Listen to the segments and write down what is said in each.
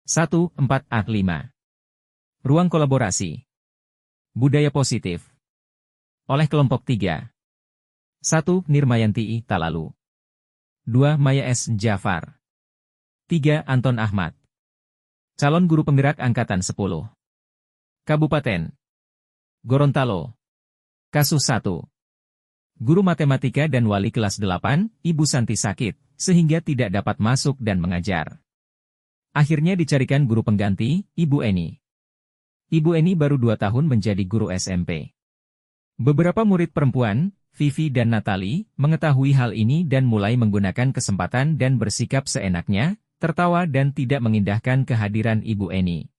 14A5. Ruang kolaborasi. Budaya positif. Oleh kelompok 3. 1. Nirmayanti I. Talalu. 2. Maya S. Jafar. 3. Anton Ahmad. Calon guru penggerak Angkatan 10. Kabupaten Gorontalo. Kasus 1. Guru matematika dan wali kelas 8, Ibu Santi sakit, sehingga tidak dapat masuk dan mengajar. Akhirnya dicarikan guru pengganti, Ibu Eni. Ibu Eni baru 2 tahun menjadi guru SMP. Beberapa murid perempuan, Vivi dan Natali, mengetahui hal ini dan mulai menggunakan kesempatan dan bersikap seenaknya, tertawa dan tidak mengindahkan kehadiran Ibu Eni.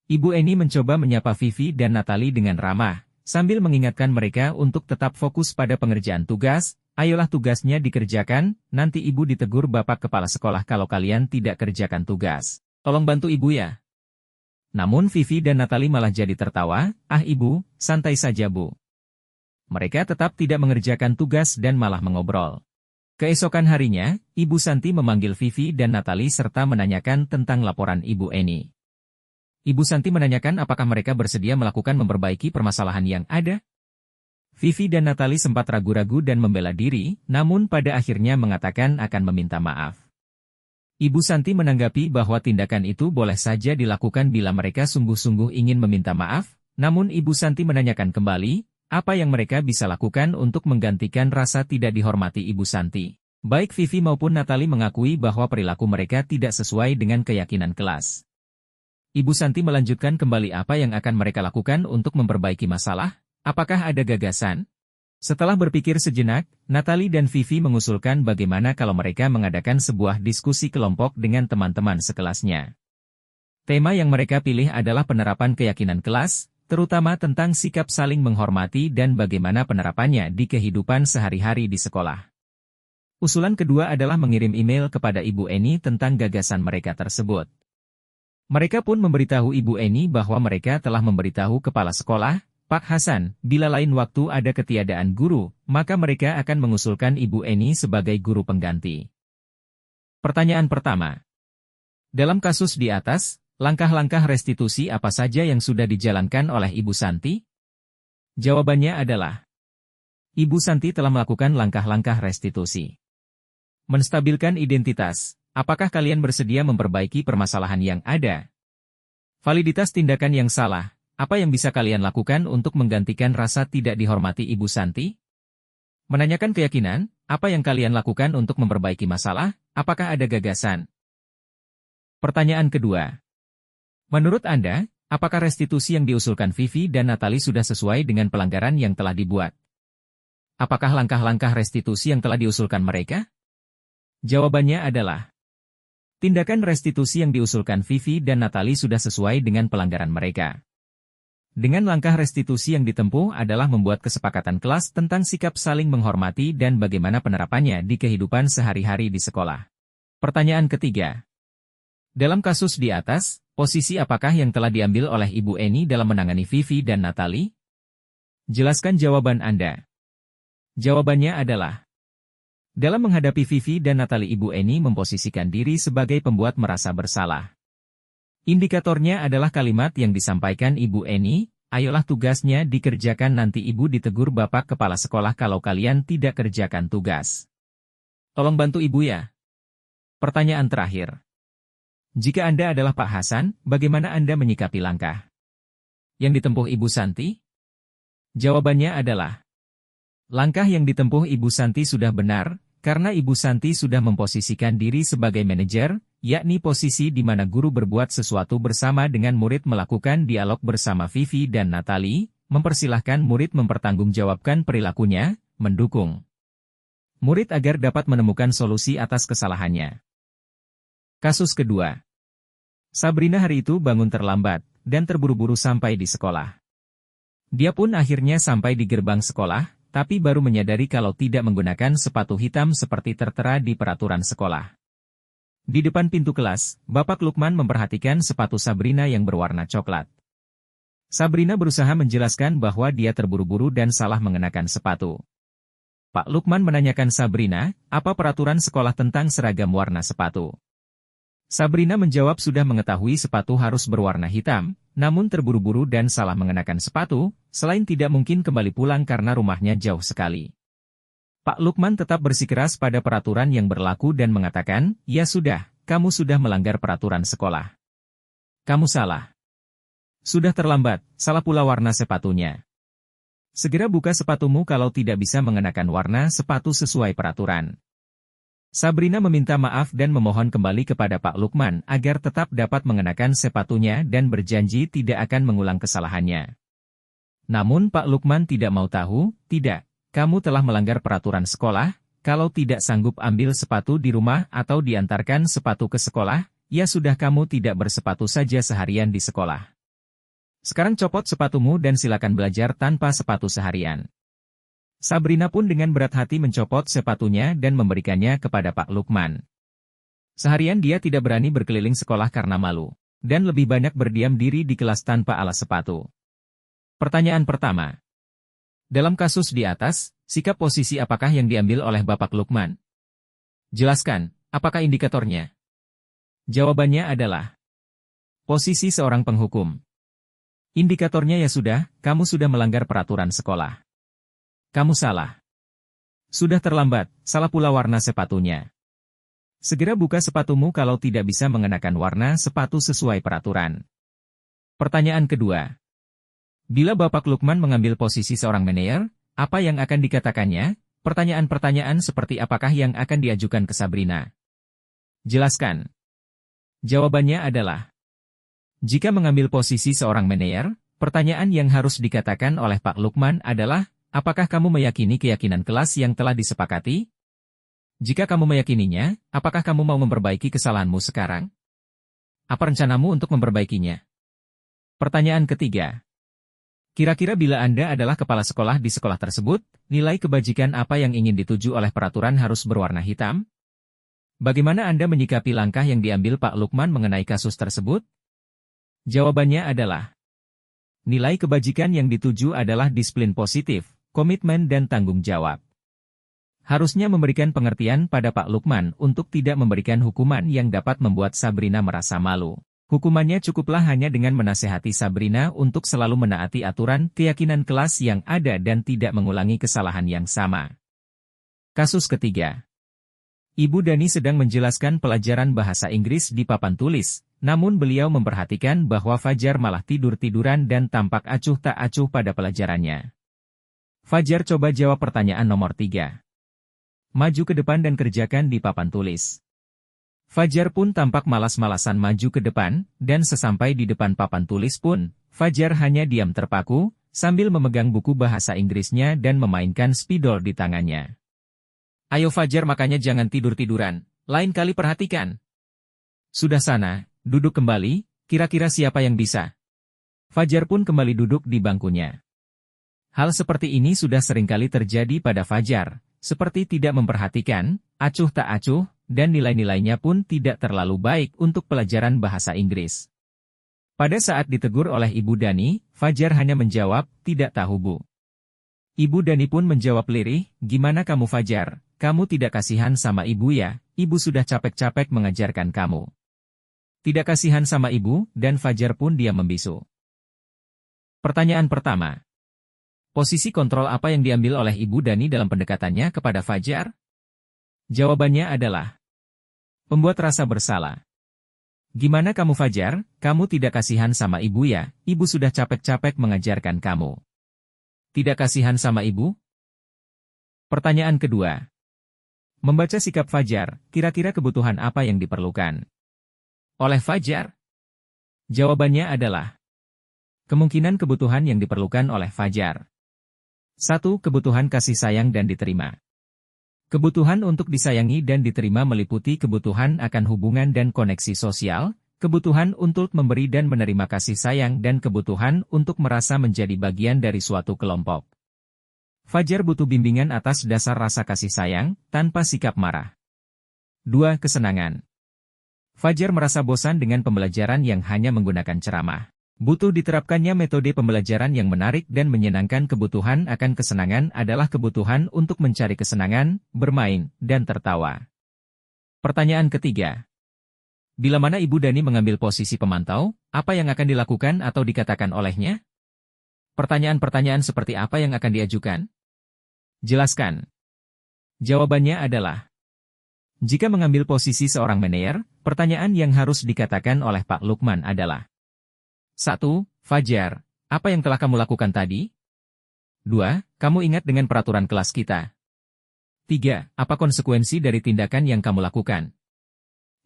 Ibu Eni mencoba menyapa Vivi dan Natali dengan ramah, sambil mengingatkan mereka untuk tetap fokus pada pengerjaan tugas. Ayolah tugasnya dikerjakan, nanti ibu ditegur bapak kepala sekolah kalau kalian tidak kerjakan tugas. Tolong bantu ibu ya. Namun Vivi dan Natali malah jadi tertawa, ah ibu, santai saja bu. Mereka tetap tidak mengerjakan tugas dan malah mengobrol. Keesokan harinya, Ibu Santi memanggil Vivi dan Natali serta menanyakan tentang laporan Ibu Eni. Ibu Santi menanyakan apakah mereka bersedia melakukan memperbaiki permasalahan yang ada. Vivi dan Natali sempat ragu-ragu dan membela diri, namun pada akhirnya mengatakan akan meminta maaf. Ibu Santi menanggapi bahwa tindakan itu boleh saja dilakukan bila mereka sungguh-sungguh ingin meminta maaf, namun Ibu Santi menanyakan kembali, apa yang mereka bisa lakukan untuk menggantikan rasa tidak dihormati Ibu Santi. Baik Vivi maupun Natali mengakui bahwa perilaku mereka tidak sesuai dengan keyakinan kelas. Ibu Santi melanjutkan kembali apa yang akan mereka lakukan untuk memperbaiki masalah. Apakah ada gagasan? Setelah berpikir sejenak, Natali dan Vivi mengusulkan bagaimana kalau mereka mengadakan sebuah diskusi kelompok dengan teman-teman sekelasnya. Tema yang mereka pilih adalah penerapan keyakinan kelas, terutama tentang sikap saling menghormati dan bagaimana penerapannya di kehidupan sehari-hari di sekolah. Usulan kedua adalah mengirim email kepada Ibu Eni tentang gagasan mereka tersebut. Mereka pun memberitahu Ibu Eni bahwa mereka telah memberitahu kepala sekolah, Pak Hasan, bila lain waktu ada ketiadaan guru, maka mereka akan mengusulkan Ibu Eni sebagai guru pengganti. Pertanyaan pertama. Dalam kasus di atas, langkah-langkah restitusi apa saja yang sudah dijalankan oleh Ibu Santi? Jawabannya adalah, Ibu Santi telah melakukan langkah-langkah restitusi. Menstabilkan identitas. Apakah kalian bersedia memperbaiki permasalahan yang ada? Validitas tindakan yang salah. Apa yang bisa kalian lakukan untuk menggantikan rasa tidak dihormati Ibu Santi? Menanyakan keyakinan, apa yang kalian lakukan untuk memperbaiki masalah? Apakah ada gagasan? Pertanyaan kedua. Menurut Anda, apakah restitusi yang diusulkan Vivi dan Natali sudah sesuai dengan pelanggaran yang telah dibuat? Apakah langkah-langkah restitusi yang telah diusulkan mereka? Jawabannya adalah, tindakan restitusi yang diusulkan Vivi dan Natali sudah sesuai dengan pelanggaran mereka. Dengan langkah restitusi yang ditempuh adalah membuat kesepakatan kelas tentang sikap saling menghormati dan bagaimana penerapannya di kehidupan sehari-hari di sekolah. Pertanyaan ketiga. Dalam kasus di atas, posisi apakah yang telah diambil oleh Ibu Eni dalam menangani Vivi dan Natali? Jelaskan jawaban Anda. Jawabannya adalah, dalam menghadapi Vivi dan Natali Ibu Eni memposisikan diri sebagai pembuat merasa bersalah. Indikatornya adalah kalimat yang disampaikan Ibu Eni, ayolah tugasnya dikerjakan nanti ibu ditegur bapak kepala sekolah kalau kalian tidak kerjakan tugas. Tolong bantu ibu ya. Pertanyaan terakhir. Jika Anda adalah Pak Hasan, bagaimana Anda menyikapi langkah yang ditempuh Ibu Santi? Jawabannya adalah, langkah yang ditempuh Ibu Santi sudah benar, karena Ibu Santi sudah memposisikan diri sebagai manajer, yakni posisi di mana guru berbuat sesuatu bersama dengan murid melakukan dialog bersama Vivi dan Natali, mempersilahkan murid mempertanggungjawabkan perilakunya, mendukung murid agar dapat menemukan solusi atas kesalahannya. Kasus kedua. Sabrina hari itu bangun terlambat, dan terburu-buru sampai di sekolah. Dia pun akhirnya sampai di gerbang sekolah, tapi baru menyadari kalau tidak menggunakan sepatu hitam seperti tertera di peraturan sekolah. Di depan pintu kelas, Bapak Lukman memperhatikan sepatu Sabrina yang berwarna coklat. Sabrina berusaha menjelaskan bahwa dia terburu-buru dan salah mengenakan sepatu. Pak Lukman menanyakan Sabrina, apa peraturan sekolah tentang seragam warna sepatu? Sabrina menjawab sudah mengetahui sepatu harus berwarna hitam, namun terburu-buru dan salah mengenakan sepatu, selain tidak mungkin kembali pulang karena rumahnya jauh sekali. Pak Lukman tetap bersikeras pada peraturan yang berlaku dan mengatakan, ya sudah, kamu sudah melanggar peraturan sekolah. Kamu salah. Sudah terlambat, salah pula warna sepatunya. Segera buka sepatumu kalau tidak bisa mengenakan warna sepatu sesuai peraturan. Sabrina meminta maaf dan memohon kembali kepada Pak Lukman agar tetap dapat mengenakan sepatunya dan berjanji tidak akan mengulang kesalahannya. Namun Pak Lukman tidak mau tahu, tidak, kamu telah melanggar peraturan sekolah, kalau tidak sanggup ambil sepatu di rumah atau diantarkan sepatu ke sekolah, ya sudah kamu tidak bersepatu saja seharian di sekolah. Sekarang copot sepatumu dan silakan belajar tanpa sepatu seharian. Sabrina pun dengan berat hati mencopot sepatunya dan memberikannya kepada Pak Lukman. Seharian dia tidak berani berkeliling sekolah karena malu, dan lebih banyak berdiam diri di kelas tanpa alas sepatu. Pertanyaan pertama. Dalam kasus di atas, sikap posisi apakah yang diambil oleh Bapak Lukman? Jelaskan, apakah indikatornya? Jawabannya adalah posisi seorang penghukum. Indikatornya ya sudah, kamu sudah melanggar peraturan sekolah. Kamu salah. Sudah terlambat, salah pula warna sepatunya. Segera buka sepatumu kalau tidak bisa mengenakan warna sepatu sesuai peraturan. Pertanyaan kedua. Bila Bapak Lukman mengambil posisi seorang manajer, apa yang akan dikatakannya? Pertanyaan-pertanyaan seperti apakah yang akan diajukan ke Sabrina? Jelaskan. Jawabannya adalah, jika mengambil posisi seorang manajer, pertanyaan yang harus dikatakan oleh Pak Lukman adalah, apakah kamu meyakini keyakinan kelas yang telah disepakati? Jika kamu meyakininya, apakah kamu mau memperbaiki kesalahanmu sekarang? Apa rencanamu untuk memperbaikinya? Pertanyaan ketiga. Kira-kira bila Anda adalah kepala sekolah di sekolah tersebut, nilai kebajikan apa yang ingin dituju oleh peraturan harus berwarna hitam? Bagaimana Anda menyikapi langkah yang diambil Pak Lukman mengenai kasus tersebut? Jawabannya adalah, nilai kebajikan yang dituju adalah disiplin positif, komitmen dan tanggung jawab. Harusnya memberikan pengertian pada Pak Lukman untuk tidak memberikan hukuman yang dapat membuat Sabrina merasa malu. Hukumannya cukuplah hanya dengan menasehati Sabrina untuk selalu menaati aturan keyakinan kelas yang ada dan tidak mengulangi kesalahan yang sama. Kasus ketiga. Ibu Dani sedang menjelaskan pelajaran bahasa Inggris di papan tulis, namun beliau memperhatikan bahwa Fajar malah tidur-tiduran dan tampak acuh tak acuh pada pelajarannya. Fajar coba jawab pertanyaan nomor 3. Maju ke depan dan kerjakan di papan tulis. Fajar pun tampak malas-malasan maju ke depan, dan sesampai di depan papan tulis pun, Fajar hanya diam terpaku, sambil memegang buku bahasa Inggrisnya dan memainkan spidol di tangannya. Ayo Fajar, makanya jangan tidur-tiduran, lain kali perhatikan. Sudah sana, duduk kembali, kira-kira siapa yang bisa? Fajar pun kembali duduk di bangkunya. Hal seperti ini sudah seringkali terjadi pada Fajar, seperti tidak memperhatikan, acuh tak acuh, dan nilai-nilainya pun tidak terlalu baik untuk pelajaran bahasa Inggris. Pada saat ditegur oleh Ibu Dani, Fajar hanya menjawab, tidak tahu Bu. Ibu Dani pun menjawab lirih, gimana kamu Fajar, kamu tidak kasihan sama ibu ya, ibu sudah capek-capek mengajarkan kamu. Tidak kasihan sama ibu, dan Fajar pun diam membisu. Pertanyaan pertama. Posisi kontrol apa yang diambil oleh Ibu Dani dalam pendekatannya kepada Fajar? Jawabannya adalah membuat rasa bersalah. Gimana kamu Fajar, kamu tidak kasihan sama ibu ya, ibu sudah capek-capek mengajarkan kamu. Tidak kasihan sama ibu? Pertanyaan kedua. Membaca sikap Fajar, kira-kira kebutuhan apa yang diperlukan oleh Fajar? Jawabannya adalah kemungkinan kebutuhan yang diperlukan oleh Fajar. 1. Kebutuhan kasih sayang dan diterima. Kebutuhan untuk disayangi dan diterima meliputi kebutuhan akan hubungan dan koneksi sosial, kebutuhan untuk memberi dan menerima kasih sayang dan kebutuhan untuk merasa menjadi bagian dari suatu kelompok. Fajar butuh bimbingan atas dasar rasa kasih sayang, tanpa sikap marah. 2. Kesenangan. Fajar merasa bosan dengan pembelajaran yang hanya menggunakan ceramah. Butuh diterapkannya metode pembelajaran yang menarik dan menyenangkan. Kebutuhan akan kesenangan adalah kebutuhan untuk mencari kesenangan, bermain, dan tertawa. Pertanyaan ketiga. Bila mana Ibu Dani mengambil posisi pemantau, apa yang akan dilakukan atau dikatakan olehnya? Pertanyaan-pertanyaan seperti apa yang akan diajukan? Jelaskan. Jawabannya adalah, jika mengambil posisi seorang manajer, pertanyaan yang harus dikatakan oleh Pak Lukman adalah 1. Fajar, apa yang telah kamu lakukan tadi? 2. Kamu ingat dengan peraturan kelas kita? 3. Apa konsekuensi dari tindakan yang kamu lakukan?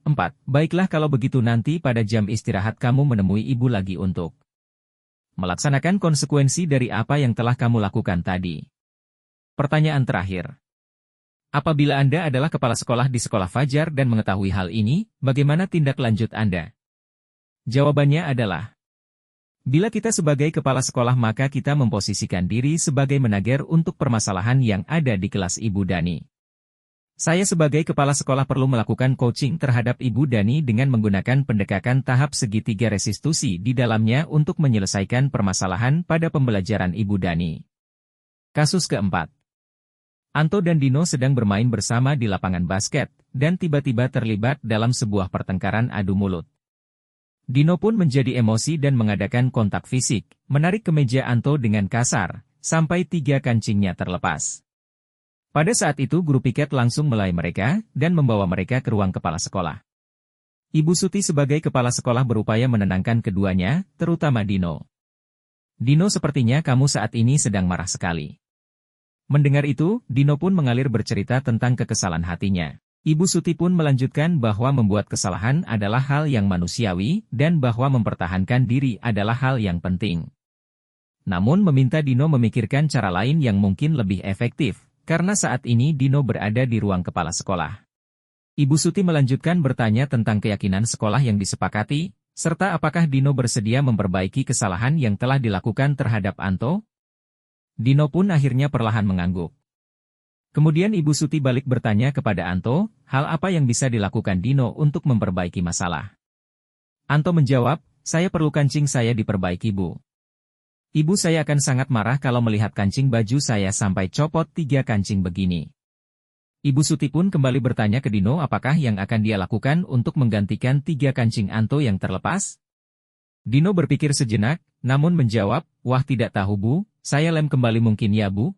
4. Baiklah kalau begitu nanti pada jam istirahat kamu menemui ibu lagi untuk melaksanakan konsekuensi dari apa yang telah kamu lakukan tadi. Pertanyaan terakhir. Apabila Anda adalah kepala sekolah di sekolah Fajar dan mengetahui hal ini, bagaimana tindak lanjut Anda? Jawabannya adalah, bila kita sebagai kepala sekolah maka kita memposisikan diri sebagai manajer untuk permasalahan yang ada di kelas Ibu Dani. Saya sebagai kepala sekolah perlu melakukan coaching terhadap Ibu Dani dengan menggunakan pendekatan tahap segitiga restitusi di dalamnya untuk menyelesaikan permasalahan pada pembelajaran Ibu Dani. Kasus keempat. Anto dan Dino sedang bermain bersama di lapangan basket, dan tiba-tiba terlibat dalam sebuah pertengkaran adu mulut. Dino pun menjadi emosi dan mengadakan kontak fisik, menarik kemeja Anto dengan kasar, sampai 3 kancingnya terlepas. Pada saat itu guru piket langsung melai mereka, dan membawa mereka ke ruang kepala sekolah. Ibu Suti sebagai kepala sekolah berupaya menenangkan keduanya, terutama Dino. Dino, sepertinya kamu saat ini sedang marah sekali. Mendengar itu, Dino pun mengalir bercerita tentang kekesalan hatinya. Ibu Suti pun melanjutkan bahwa membuat kesalahan adalah hal yang manusiawi, dan bahwa mempertahankan diri adalah hal yang penting. Namun meminta Dino memikirkan cara lain yang mungkin lebih efektif, karena saat ini Dino berada di ruang kepala sekolah. Ibu Suti melanjutkan bertanya tentang keyakinan sekolah yang disepakati, serta apakah Dino bersedia memperbaiki kesalahan yang telah dilakukan terhadap Anto? Dino pun akhirnya perlahan mengangguk. Kemudian Ibu Suti balik bertanya kepada Anto, hal apa yang bisa dilakukan Dino untuk memperbaiki masalah. Anto menjawab, saya perlu kancing saya diperbaiki Bu. Ibu, saya akan sangat marah kalau melihat kancing baju saya sampai copot 3 kancing begini. Ibu Suti pun kembali bertanya ke Dino apakah yang akan dia lakukan untuk menggantikan 3 kancing Anto yang terlepas? Dino berpikir sejenak, namun menjawab, wah tidak tahu Bu, saya lem kembali mungkin ya Bu.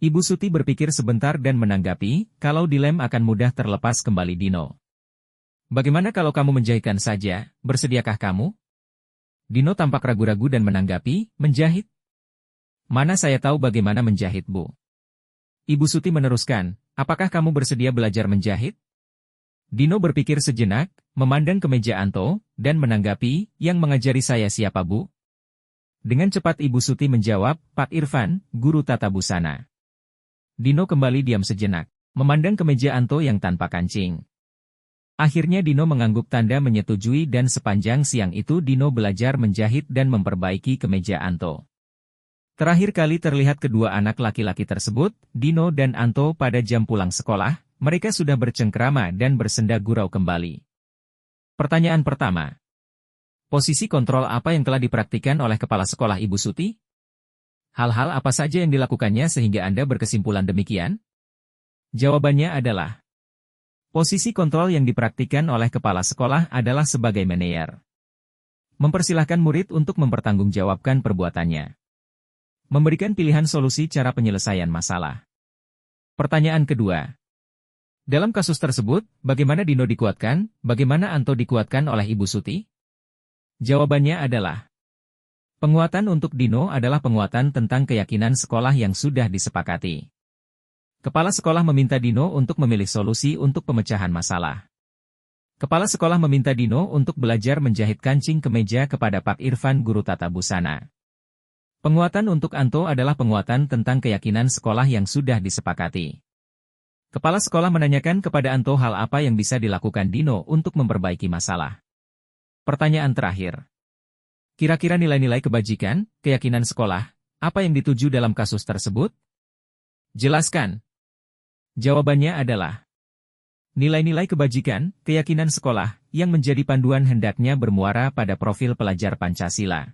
Ibu Suti berpikir sebentar dan menanggapi, kalau dilem akan mudah terlepas kembali Dino. Bagaimana kalau kamu menjahitkan saja, bersediakah kamu? Dino tampak ragu-ragu dan menanggapi, menjahit? Mana saya tahu bagaimana menjahit Bu. Ibu Suti meneruskan, apakah kamu bersedia belajar menjahit? Dino berpikir sejenak, memandang ke meja Anto, dan menanggapi, yang mengajari saya siapa Bu? Dengan cepat Ibu Suti menjawab, Pak Irfan, guru tata busana. Dino kembali diam sejenak, memandang ke meja Anto yang tanpa kancing. Akhirnya Dino mengangguk tanda menyetujui dan sepanjang siang itu Dino belajar menjahit dan memperbaiki kemeja Anto. Terakhir kali terlihat kedua anak laki-laki tersebut, Dino dan Anto pada jam pulang sekolah, mereka sudah bercengkrama dan bersenda gurau kembali. Pertanyaan pertama. Posisi kontrol apa yang telah dipraktikkan oleh kepala sekolah Ibu Suti? Hal-hal apa saja yang dilakukannya sehingga Anda berkesimpulan demikian? Jawabannya adalah, posisi kontrol yang dipraktikkan oleh kepala sekolah adalah sebagai manajer. Mempersilahkan murid untuk mempertanggungjawabkan perbuatannya. Memberikan pilihan solusi cara penyelesaian masalah. Pertanyaan kedua. Dalam kasus tersebut, bagaimana Dino dikuatkan, bagaimana Anto dikuatkan oleh Ibu Suti? Jawabannya adalah, penguatan untuk Dino adalah penguatan tentang keyakinan sekolah yang sudah disepakati. Kepala sekolah meminta Dino untuk memilih solusi untuk pemecahan masalah. Kepala sekolah meminta Dino untuk belajar menjahit kancing kemeja kepada Pak Irfan guru tata busana. Penguatan untuk Anto adalah penguatan tentang keyakinan sekolah yang sudah disepakati. Kepala sekolah menanyakan kepada Anto hal apa yang bisa dilakukan Dino untuk memperbaiki masalah. Pertanyaan terakhir. Kira-kira nilai-nilai kebajikan, keyakinan sekolah, apa yang dituju dalam kasus tersebut? Jelaskan. Jawabannya adalah, nilai-nilai kebajikan, keyakinan sekolah, yang menjadi panduan hendaknya bermuara pada profil pelajar Pancasila.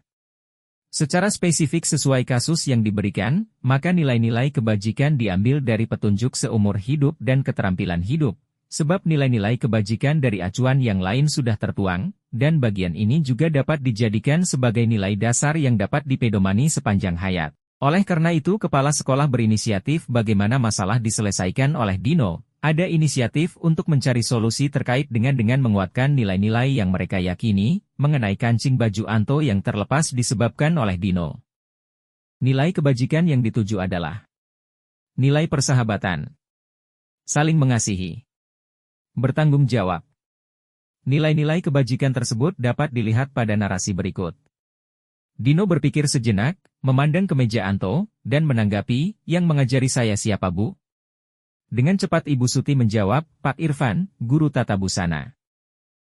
Secara spesifik sesuai kasus yang diberikan, maka nilai-nilai kebajikan diambil dari petunjuk seumur hidup dan keterampilan hidup, Sebab nilai-nilai kebajikan dari acuan yang lain sudah tertuang, dan bagian ini juga dapat dijadikan sebagai nilai dasar yang dapat dipedomani sepanjang hayat. Oleh karena itu kepala sekolah berinisiatif bagaimana masalah diselesaikan oleh Dino. Ada inisiatif untuk mencari solusi terkait dengan menguatkan nilai-nilai yang mereka yakini, mengenai kancing baju Anto yang terlepas disebabkan oleh Dino. Nilai kebajikan yang dituju adalah nilai persahabatan, saling mengasihi, bertanggung jawab. Nilai-nilai kebajikan tersebut dapat dilihat pada narasi berikut. Dino berpikir sejenak, memandang ke meja Anto, dan menanggapi, yang mengajari saya siapa Bu? Dengan cepat Ibu Suti menjawab, Pak Irfan, guru tata busana.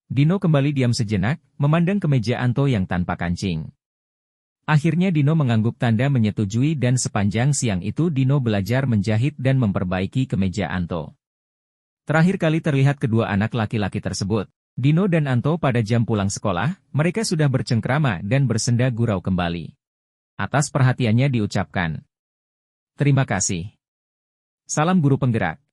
Dino kembali diam sejenak, memandang ke meja Anto yang tanpa kancing. Akhirnya Dino mengangguk tanda menyetujui dan sepanjang siang itu Dino belajar menjahit dan memperbaiki kemeja Anto. Terakhir kali terlihat kedua anak laki-laki tersebut, Dino dan Anto pada jam pulang sekolah, mereka sudah bercengkrama dan bersenda gurau kembali. Atas perhatiannya diucapkan. Terima kasih. Salam guru penggerak.